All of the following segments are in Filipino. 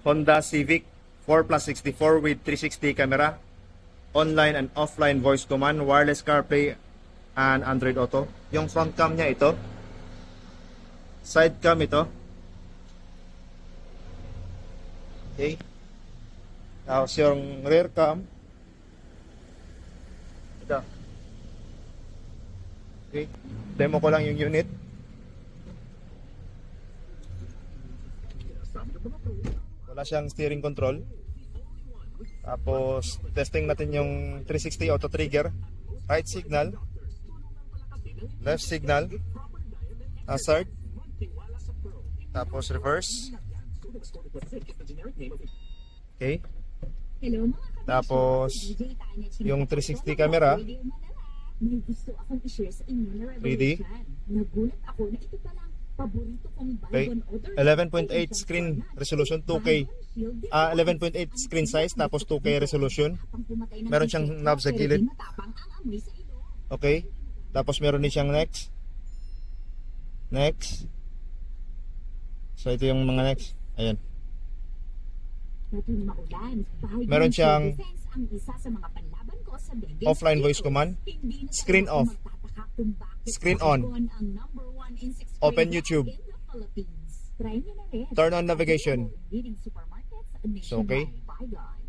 Honda Civic 4+64 with 360 camera, online and offline voice command, wireless CarPlay, and Android Auto. Yung front cam niya ito, side cam ito. Okay. Tapos yung rear cam ito. Okay. Demo ko lang yung unit. Wala siyang steering control. Tapos testing natin yung 360 auto trigger, right signal, left signal, hazard, tapos reverse. Okay. Tapos yung 360 camera, 3D. Okay. 11.8 screen resolution, 2K. 11.8 screen size, tapos 2K resolution. Meron siyang knob sa gilid. Okay. Tapos meron din siyang next. Next. So ito yung mga next. Ayan. Meron siyang offline voice command, screen off, screen on, open YouTube, turn on navigation. So okay.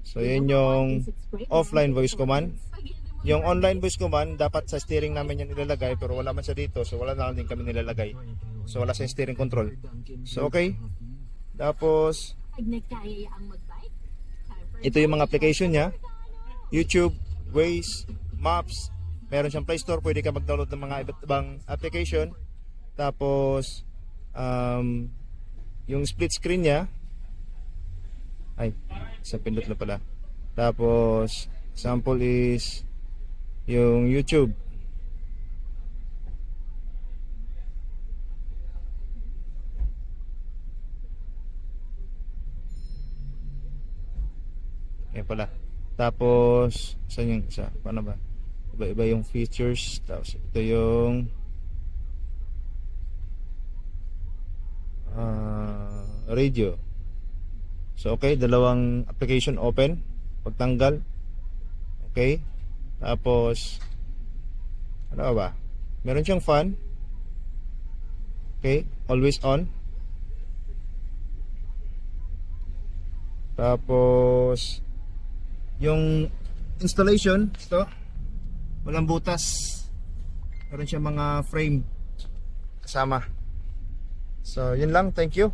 So yun yung offline voice command. Yung online voice command dapat sa steering namin yan nilalagay, pero wala man siya dito, so wala na lang din kami nilalagay. So wala sa steering control. So okay. Tapos ito yung mga application niya: YouTube, Waze, Maps. Meron siyang Play Store, pwede ka mag-download ng mga iba't ibang application. Tapos yung split screen niya, ay, sa pindot na pala. Tapos sample is yung YouTube. Ayan pala. Tapos saan yung isa? Paano ba? Iba-iba yung features. Tapos ito yung radio. So okay, dalawang application open. Pagtanggal. Okay. Tapos ano ba? Meron siyang fan. Okay, always on. Tapos yung installation, ito, walang butas. Meron siyang mga frame kasama. So yun lang, thank you.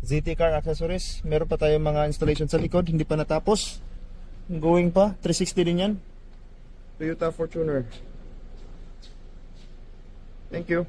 ZT Car Accessories. Meron pa tayong mga installation sa likod, hindi pa natapos. Going pa, 360 din yan. Toyota Fortuner. Thank you.